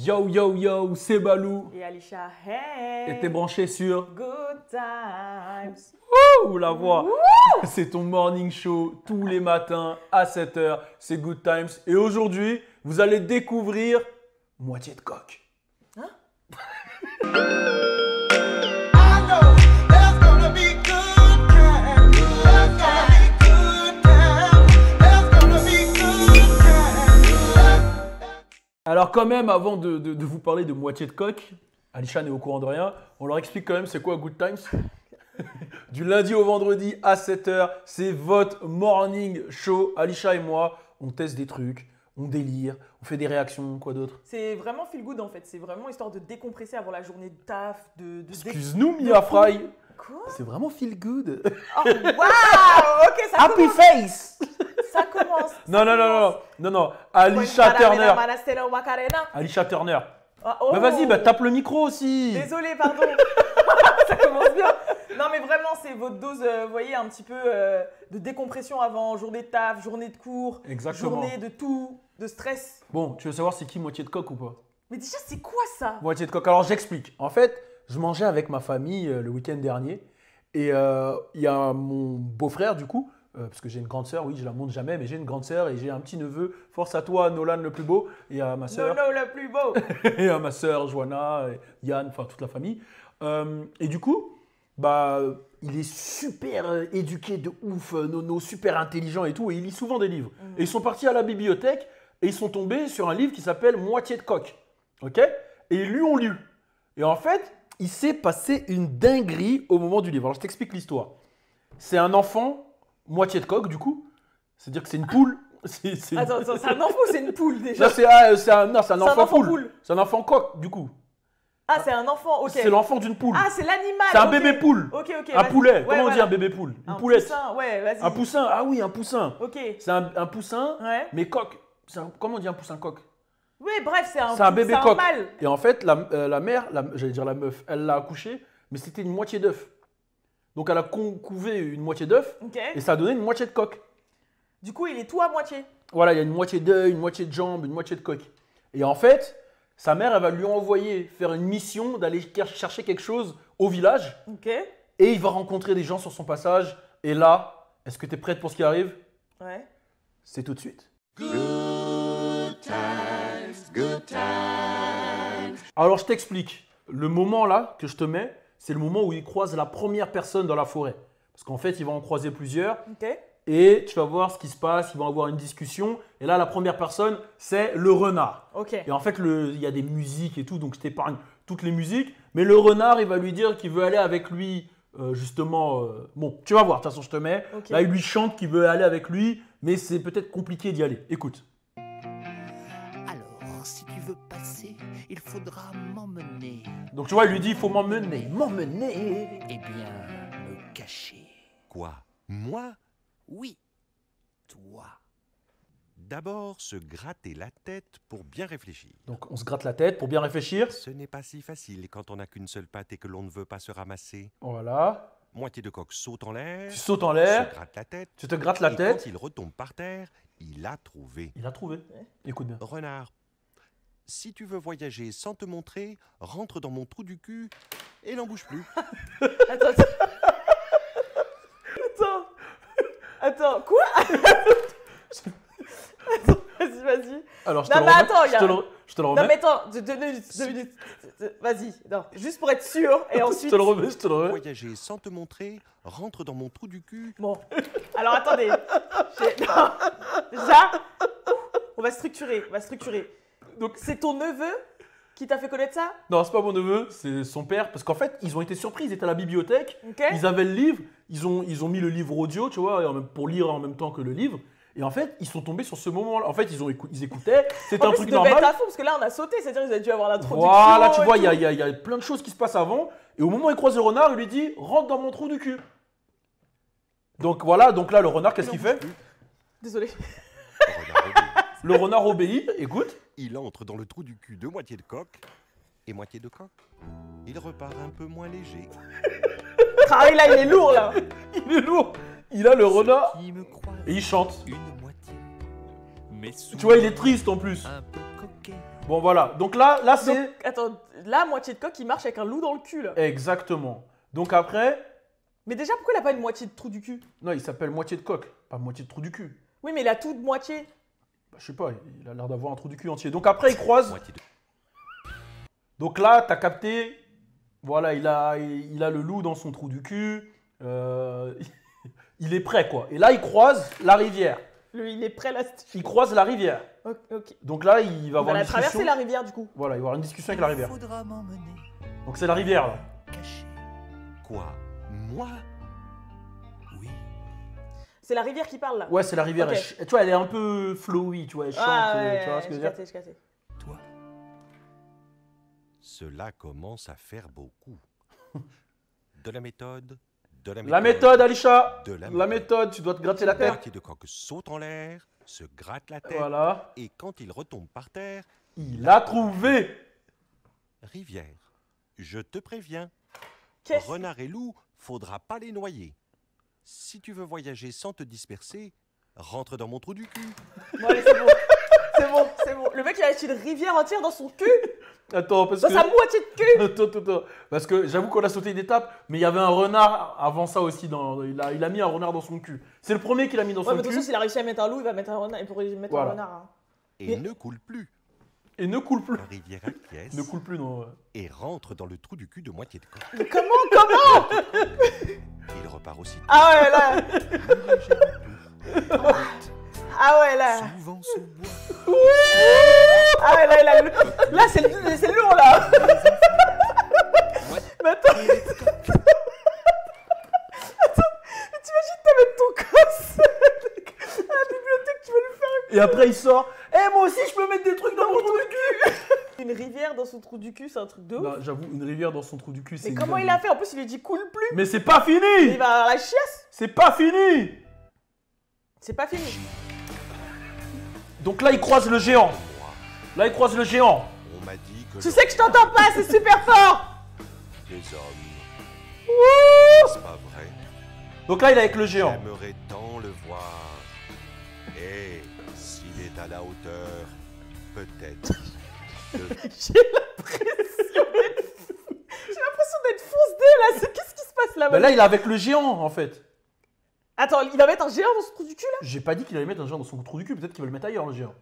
Yo yo yo, c'est Balou. Et Alisha, hey. Et t'es branché sur Good Times. Ouh, la voix. C'est ton morning show tous les matins à 7h. C'est Good Times. Et aujourd'hui, vous allez découvrir Moitié de coq. Hein? Alors quand même, avant de vous parler de Moitié de coq, Alisha n'est au courant de rien, on leur explique quand même c'est quoi Good Times. Du lundi au vendredi à 7h, c'est votre morning show. Alisha et moi, on teste des trucs, on délire, on fait des réactions, quoi d'autre. C'est vraiment feel good en fait. C'est vraiment histoire de décompresser avant la journée de taf. Excuse-nous, Mia Fry. Quoi? C'est vraiment feel good. Oh waouh! Ok, ça Happy commence. face. Ça commence. Non. Alisha Turner. Alisha Turner. Ah, oh. Bah vas-y, tape le micro aussi. Désolé, pardon. Ça commence bien. Non mais vraiment, c'est votre dose, vous voyez, un petit peu de décompression avant, journée de taf, journée de cours, Exactement. journée de tout, de stress. Bon, tu veux savoir c'est qui Moitié de coq ou pas? Mais déjà, c'est quoi ça? Moitié de coq. Alors j'explique. En fait, je mangeais avec ma famille le week-end dernier et il y a mon beau-frère du coup, parce que j'ai une grande sœur, oui, je la montre jamais, mais j'ai une grande sœur et j'ai un petit neveu. Force à toi, Nolan le plus beau, et à ma sœur. Nono le plus beau. Et à ma sœur, Joanna, et Yann, enfin toute la famille. Et du coup, il est super éduqué de ouf, Nono, super intelligent et tout, et il lit souvent des livres. Et ils sont partis à la bibliothèque et ils sont tombés sur un livre qui s'appelle Moitié de coq. Ok? Et ils lui ont lu. Et en fait, il s'est passé une dinguerie au moment du livre. Alors je t'explique l'histoire. C'est un enfant, moitié de coq du coup. C'est-à-dire que c'est une poule. Attends, c'est un enfant ou c'est une poule déjà? Là, c'est un enfant enfant poule. poule. C'est un enfant coq du coup. Ah, c'est un enfant, ok. C'est l'enfant d'une poule. Ah, c'est l'animal. C'est un ok. bébé poule. Ok, Un vas-y. poulet. Ouais, Comment on dit voilà. un bébé poule? Une Un poulette. poussin, ouais, vas-y. Un poussin. Ah oui, un poussin. Ok. C'est un poussin, Ouais. mais coq. Comment on dit un poussin coq? Oui, bref, c'est un bébé coq. mâle. Et en fait, la mère, j'allais dire la meuf, elle l'a accouché, mais c'était une moitié d'œuf. Donc elle a couvé une moitié d'œuf Ok. et ça a donné une moitié de coq. Du coup, il est tout à moitié. Voilà, il y a une moitié d'œil, une moitié de jambe, une moitié de coq. Et en fait, sa mère, elle va lui envoyer faire une mission d'aller chercher quelque chose au village. Ok. Et il va rencontrer des gens sur son passage. Et là, est-ce que tu es prête pour ce qui arrive? Ouais. C'est tout de suite. Good times. Alors, je t'explique. Le moment là que je te mets, c'est le moment où il croise la première personne dans la forêt. Parce qu'en fait, il va en croiser plusieurs. Ok. Et tu vas voir ce qui se passe. Ils vont avoir une discussion. Et là, la première personne, c'est le renard. Ok. Et en fait, il y a des musiques et tout. Donc, je t'épargne toutes les musiques. Mais le renard, il va lui dire qu'il veut aller avec lui. Justement, bon, tu vas voir. De toute façon, je te mets. Ok. Là, il lui chante qu'il veut aller avec lui. Mais c'est peut-être compliqué d'y aller. Écoute. Alors, si tu veux passer, il faudra m'emmener. Donc, tu vois, il lui dit il faut m'emmener. M'emmener. Eh bien, me cacher. Quoi? Moi? Oui, toi. D'abord, se gratter la tête pour bien réfléchir. Donc, on se gratte la tête pour bien réfléchir. Ce n'est pas si facile quand on n'a qu'une seule patte et que l'on ne veut pas se ramasser. Voilà. Moitié de coq saute en l'air, Tu sautes en se l'air. gratte la tête, Tu te grattes la et tête. quand il retombe par terre, il a trouvé. Il a trouvé. Écoute bien. Renard, si tu veux voyager sans te montrer, rentre dans mon trou du cul et n'en bouge plus. Attends. Attends, quoi? Attends, vas-y. Alors, je Non, te le mais remets. attends, Je te le Non, remets. mais attends, 2 minutes. Vas-y, non, juste pour être sûr. Et Je ensuite. te le remets. Je te le remets. Voyager sans te montrer, rentre dans mon trou du cul. Bon, alors attendez. Non. Déjà, on va structurer. Donc, C'est ton neveu qui t'a fait connaître ça? non, c'est pas mon neveu, c'est son père. Parce qu'en fait, ils ont été surpris. Ils étaient à la bibliothèque. Ok. Ils avaient le livre. Ils ont mis le livre audio, tu vois, pour lire en même temps que le livre. Et en fait, ils sont tombés sur ce moment-là. En fait, ils écoutaient. C'était En un plus, truc il devait être normal. à fond parce que là, on a sauté. C'est-à-dire, ils avaient dû avoir l'introduction. Voilà, tu et vois, il tout. y a plein de choses qui se passent avant. Et au moment où il croise le renard, il lui dit rentre dans mon trou du cul. Donc voilà, donc là, le renard, qu'est-ce qu'il fait? Désolé. Renard obéit. Le renard obéit, écoute. Il entre dans le trou du cul de moitié de coq et moitié de coq. Il repart un peu moins léger. Ah oui, là, il est lourd, là. Il est lourd. Il a le renard Qui me croise et il chante. une moitié. Mais Tu vois, il est triste en plus. un peu coquet. Bon, voilà. Donc là c'est... Donc, attends, là, moitié de coq, il marche avec un loup dans le cul, là. Exactement. Donc après... Mais déjà, pourquoi il a pas une moitié de trou du cul? Non, il s'appelle moitié de coq, pas moitié de trou du cul. Oui, mais il a tout de moitié. Bah, je sais pas, il a l'air d'avoir un trou du cul entier. Donc après, il croise... Moitié de... Donc là, t'as capté... Voilà, il a le loup dans son trou du cul. Il est prêt, quoi. Et là, il croise la rivière. Lui, il est prêt, là. Il croise la rivière. Ok, ok. Donc là, il va Il va avoir la une discussion. traverser, la rivière, du coup. Voilà, il va avoir une discussion avec la rivière. Faudra m'emmener Donc c'est la rivière, là. caché. Quoi? Moi? Oui, C'est la rivière qui parle, là. Ouais, c'est la rivière. Ok. Tu vois, elle est un peu flowy, tu vois, elle chante, Ah, ouais, tu vois ce que je veux dire. j'ai capté. toi, Cela commence à faire beaucoup. De la méthode, de la méthode. La méthode, Alisha. De la La méthode, tu dois te gratter la La tête. moitié de coq saute en l'air, se gratte la tête, Voilà. et quand il retombe par terre, Il a trouvé. rivière. Je te préviens, Qu'est-ce renard et loup, faudra pas les noyer. Si tu veux voyager sans te disperser, rentre dans mon trou du cul. Bon, allez, c'est bon. C'est bon. Le mec, il a acheté une rivière entière dans son cul. Attends, parce Dans que... sa moitié de cul. Attends. Parce que j'avoue qu'on a sauté une étape, mais il y avait un renard avant ça aussi. Il a mis un renard dans son cul. C'est le premier qu'il a mis dans Ouais, son mais de toute cul. façon, s'il a réussi à mettre un loup, il va mettre un renard. Il pourrait mettre Voilà. un renard. Hein. Et Mais- ne coule plus. Et ne coule plus. La rivière acquiesce Ne coule plus, non. et rentre dans le trou du cul de moitié de coq. Mais comment Il repart aussi. Ah ouais, là. Ah ouais, là. souvent sous bois. Ah ouais, là, là, c'est lourd, là. Mais attends. T'imagines, t'amènes ton gosse à la bibliothèque, tu vas lui faire Et après, il sort. Eh, moi aussi, je peux mettre des trucs dans mon trou du cul. une rivière dans son trou du cul, c'est un truc de ouf. Non, j'avoue, une rivière dans son trou du cul, c'est. Mais une comment il dinguerie. a fait? En plus, il lui dit coule plus. Mais c'est pas Il fini. va avoir la chiasse. C'est pas fini. C'est pas fini. Donc là, il croise le géant. Moi, Là, il croise le géant. on m'a dit que Tu sais que je t'entends pas, c'est super fort. des hommes. C'est pas vrai. Donc là, il est avec le géant. J'aimerais tant le voir. Et s'il est à la hauteur, peut-être. J'ai l'impression d'être fonce-dé là. Qu'est-ce qui se passe là-bas? Ben là, il est avec le géant, en fait. Attends, il va mettre un géant dans ce trou du cul là? J'ai pas dit qu'il allait mettre un géant dans son trou du cul. Peut-être qu'il va le mettre ailleurs, le géant.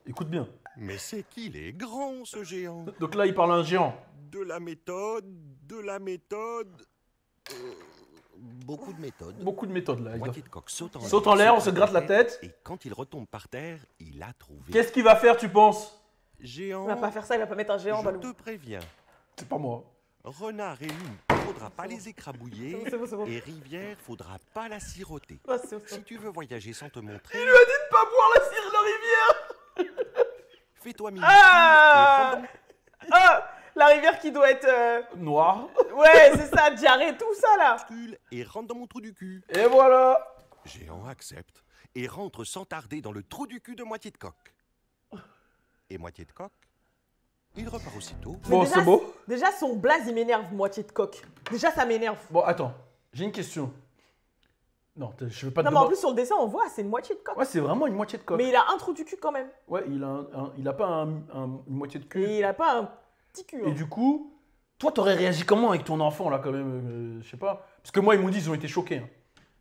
Écoute bien. Mais c'est qu'il est grand, ce géant. Donc là, il parle à un géant. De la méthode, de la méthode. Beaucoup de méthodes. Beaucoup de méthodes, là. Moitié de coq saute en l'air. Saute en l'air, on se gratte la tête. Et quand il retombe par terre, il a trouvé. Qu'est-ce qu'il va faire, tu penses? Géant, Il va pas faire ça, il va pas mettre un géant je dans le te préviens. C'est pas moi. Renard et loup, faudra pas les écrabouiller. C'est bon. Et rivière, faudra pas la siroter. Ah, c'est bon. Si tu veux voyager sans te montrer, Pas boire la cire de la rivière. fais-toi mimi. Ah Ah La rivière qui doit être. Noir. Ouais, c'est ça, diarrhée, tout ça là. Et rentre dans mon trou du cul. Et voilà. Géant accepte et rentre sans tarder dans le trou du cul de moitié de coq. Et moitié de coq, il repart aussitôt. Bon, Mais déjà, c'est beau. Déjà, son blaze, il m'énerve, moitié de coq. Déjà, ça m'énerve. Bon, attends. J'ai une question. Non, je veux pas te Non, mais en demander- plus, sur le dessin, on voit, c'est une moitié de coq. Ouais, c'est vraiment une moitié de coq. Mais il a un trou du cul quand même. Ouais, il a pas une moitié de cul. Et il a pas un petit cul. Et hein. du coup, toi, t'aurais réagi comment avec ton enfant, là, quand même je sais pas. Parce que moi, ils m'ont dit, ils ont été choqués. Hein.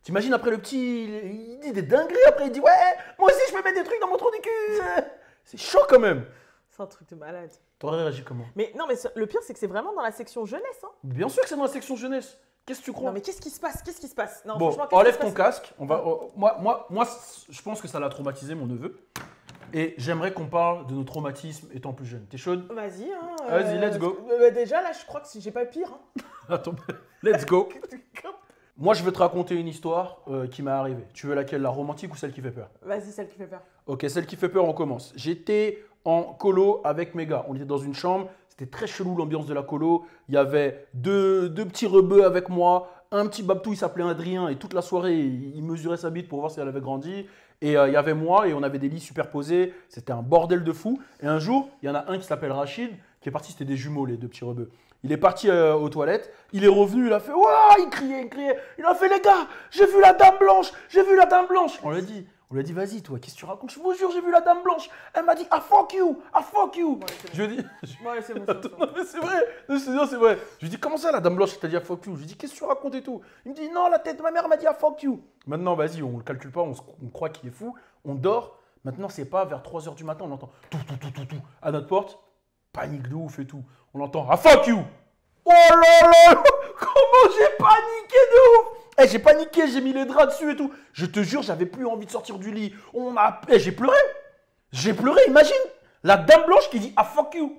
T'imagines, après, le petit, il dit des dingueries, après, il dit, ouais, moi aussi, je peux mettre des trucs dans mon trou du cul. C'est chaud, quand même. C'est un truc de malade. T'aurais réagi comment? Mais non, mais le pire, c'est que c'est vraiment dans la section jeunesse. Hein. Bien sûr que c'est dans la section jeunesse. Qu'est-ce que tu crois? Non, mais qu'est-ce qui se passe? Qu'est-ce qui se passe? Non, Bon, franchement, qu'est-ce enlève qui se ton passe casque. On va, moi, je pense que ça l'a traumatisé, mon neveu. Et j'aimerais qu'on parle de nos traumatismes étant plus jeunes. T'es chaude? Vas-y, hein. Vas-y, let's go. Déjà, là, je crois que j'ai pas pire. Hein. Attends, let's go. Moi, je vais te raconter une histoire qui m'est arrivée. Tu veux laquelle, la romantique ou celle qui fait peur? Vas-y, celle qui fait peur. Ok, celle qui fait peur, on commence. J'étais en colo avec mes gars. On était dans une chambre. C'était très chelou l'ambiance de la colo. Il y avait deux petits rebeux avec moi. Un petit babtou, il s'appelait Adrien. Et toute la soirée, il mesurait sa bite pour voir si elle avait grandi. Et il y avait moi et on avait des lits superposés. C'était un bordel de fou. Et un jour, il y en a un qui s'appelle Rachid qui est parti. C'était des jumeaux, les deux petits rebeux. Il est parti aux toilettes. Il est revenu. Il a fait « Ouah !» Il criait. Il a fait « Les gars, j'ai vu la dame blanche. J'ai vu la dame blanche. » On lui a dit On lui a dit, vas-y, toi, qu'est-ce que tu racontes? Je vous jure, j'ai vu la dame blanche. Elle m'a dit, ah fuck you, ah fuck you. Bon, allez, c'est Je lui ai dit, bon. Ouais, c'est bon, c'est bon. non, mais c'est vrai, non, c'est vrai. Je lui ai dit, comment ça, la dame blanche, elle t'a dit, ah fuck you? Je lui ai dit, qu'est-ce que tu racontes et tout? Il me dit, non, la tête de ma mère m'a dit, ah fuck you. Maintenant, vas-y, on le calcule pas, on croit qu'il est fou, on dort. Maintenant, c'est pas vers 3 h du matin, on entend tout à notre porte. Panique de ouf et tout. On entend, ah fuck you. Oh là là, comment j'ai paniqué de ouf. Eh, j'ai paniqué, j'ai mis les draps dessus et tout. Je te jure, j'avais plus envie de sortir du lit. J'ai pleuré. J'ai pleuré, imagine. La dame blanche qui dit ah fuck you.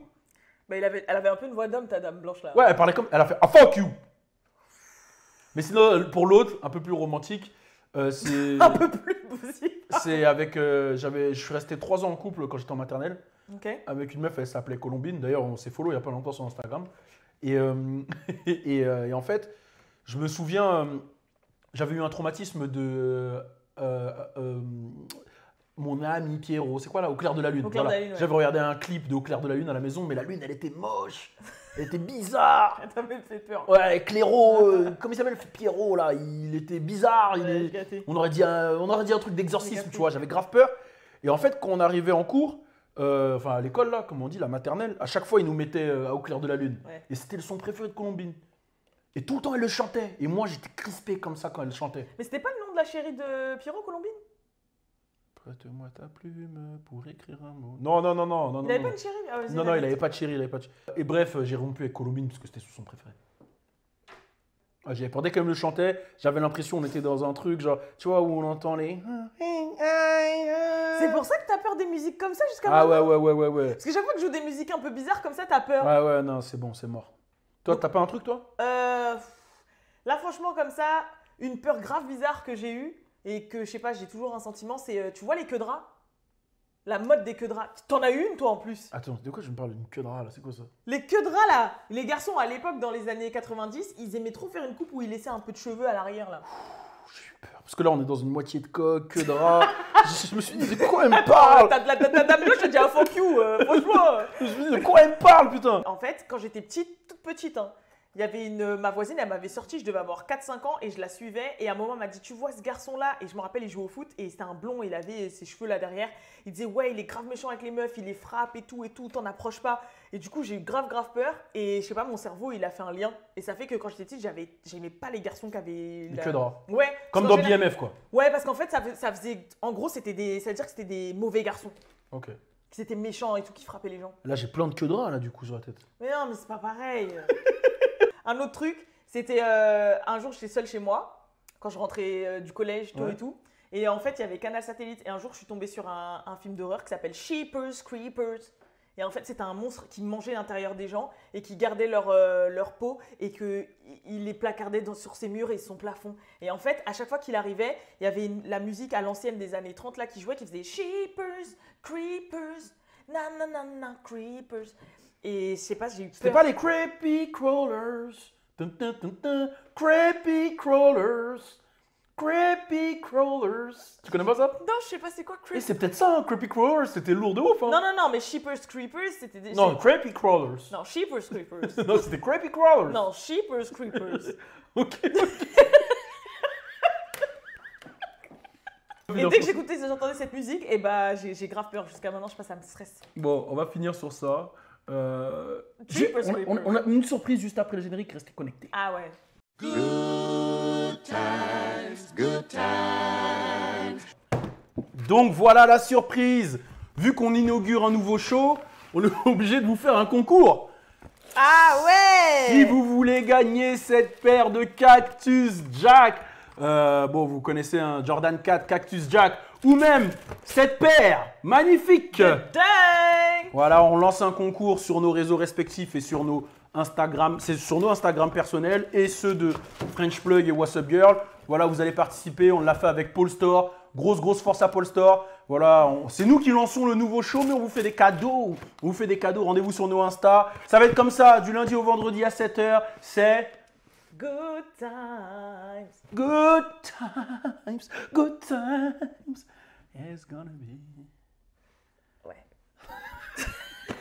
Bah, elle avait un peu une voix d'homme, ta dame blanche là. Ouais, elle parlait comme. Elle a fait ah fuck you. Mais sinon, pour l'autre, un peu plus romantique, c'est. Un peu plus possible. C'est avec. Je suis resté 3 ans en couple quand j'étais en maternelle. Ok. Avec une meuf, elle s'appelait Colombine. D'ailleurs, on s'est follow il y a pas longtemps sur Instagram. Et en fait, je me souviens. J'avais eu un traumatisme de mon ami Pierrot. C'est quoi là? Au clair de la lune. Au clair de la lune, ouais. J'avais regardé un clip de Au clair de la lune à la maison, mais la lune, elle était moche. Elle était bizarre. Ça m'a fait peur. Ouais, Clairo, comment il s'appelle Pierrot là? Il était bizarre. Ouais, gâté. On aurait dit un truc d'exorcisme, tu vois. J'avais grave peur. Et en fait, quand on arrivait en cours, enfin à l'école là, comme on dit, la maternelle, à chaque fois, ils nous mettaient Au clair de la lune. Ouais. Et c'était le son préféré de Colombine. Et tout le temps, elle le chantait. Et moi, j'étais crispé comme ça quand elle chantait. Mais c'était pas le nom de la chérie de Pierrot, Colombine? Prête-moi ta plume pour écrire un mot. Non. Il avait pas une chérie? Ah, non, il avait pas de chérie, Et bref, j'ai rompu avec Colombine parce que c'était son préféré. Ah, j'avais peur dès qu'elle me le chantait, j'avais l'impression qu'on était dans un truc, genre, tu vois, où on entend les... C'est pour ça que t'as peur des musiques comme ça jusqu'à maintenant? Ah ouais. Parce que chaque fois que je joue des musiques un peu bizarres comme ça, t'as peur. Ouais, non, c'est bon, c'est mort. Toi, t'as pas un truc, toi? Là, franchement, comme ça, une peur grave bizarre que j'ai eue et que, je sais pas, j'ai toujours un sentiment, c'est, tu vois les queues de rats? La mode des queues de rats. T'en as eu une, toi, en plus? Attends, de quoi je me parle d'une queue de rat, là? C'est quoi ça? Les queues de rats, là. Les garçons, à l'époque, dans les années 90, ils aimaient trop faire une coupe où ils laissaient un peu de cheveux à l'arrière, là. J'ai eu peur. Parce que là, on est dans une moitié de coque, queue de rat. je me suis dit, de quoi elle me parle? Ta dame blanche, j'ai dit, ah, fuck you, franchement. Je me suis dit, de quoi elle me parle, putain? En fait, quand j'étais toute petite, hein, il y avait ma voisine, elle m'avait sorti, je devais avoir 4-5 ans et je la suivais. Et à un moment, elle m'a dit, tu vois ce garçon-là? Et je me rappelle, il jouait au foot et c'était un blond, il avait ses cheveux là derrière. Il disait, ouais, il est grave méchant avec les meufs, il les frappe et tout, t'en approches pas. Et du coup, j'ai eu grave peur. Et je sais pas, mon cerveau, il a fait un lien. Et ça fait que quand j'étais petite, j'aimais pas les garçons qui avaient. Les queues de rat. Ouais. Comme dans BMF, quoi. Ouais, parce qu'en fait, ça faisait. En gros, ça veut dire que c'était des mauvais garçons. Ok. Qui étaient méchants et tout, qui frappaient les gens. Là, j'ai plein de queues de rat, là, du coup, sur la tête. Mais non, mais c'est pas pareil. Un autre truc, c'était un jour, j'étais seule chez moi, quand je rentrais du collège, tôt et tout. Et en fait, il y avait Canal Satellite. Et un jour, je suis tombée sur un film d'horreur qui s'appelle Sheepers Creepers. Et en fait, c'était un monstre qui mangeait l'intérieur des gens et qui gardait leur peau et qu'il les placardait sur ses murs et son plafond. Et en fait, à chaque fois qu'il arrivait, il y avait la musique à l'ancienne des années 30 là qui jouait, qui faisait Sheepers Creepers, na Creepers. Et je sais pas, j'ai eu peur. C'était pas les Creepy Crawlers. Creepy Crawlers. Creepy Crawlers. Tu connais pas ça? Non, je sais pas c'est quoi Creepy. Et c'est peut-être ça, hein, Creepy Crawlers, c'était lourd de ouf. Hein. Non, mais Sheepers Creepers, c'était des... Non, Creepy Crawlers. Non, Sheepers Creepers. Non, c'était Creepy Crawlers. Non, Sheepers Creepers. Ok. Et dès que j'entendais cette musique, et bah j'ai grave peur. Jusqu'à maintenant, je sais pas, ça me stresse. Bon, on va finir sur ça. On a une surprise juste après le générique, restez connectés. Ah ouais. Good times. Donc voilà la surprise. Vu qu'on inaugure un nouveau show, on est obligé de vous faire un concours. Ah ouais. Si vous voulez gagner cette paire de Cactus Jack, vous connaissez un Jordan 4 Cactus Jack, ou même cette paire magnifique. Dang. Voilà, on lance un concours sur nos réseaux respectifs et sur nos Instagram, c'est sur nos Instagram personnels et ceux de French Plug et What's Up Girl. Voilà, vous allez participer, on l'a fait avec Paul Store. Grosse force à Paul Store. Voilà, c'est nous qui lançons le nouveau show, mais on vous fait des cadeaux. On vous fait des cadeaux, rendez-vous sur nos Insta. Ça va être comme ça, du lundi au vendredi à 7 h. C'est Good times. Good times, good times. It's gonna be.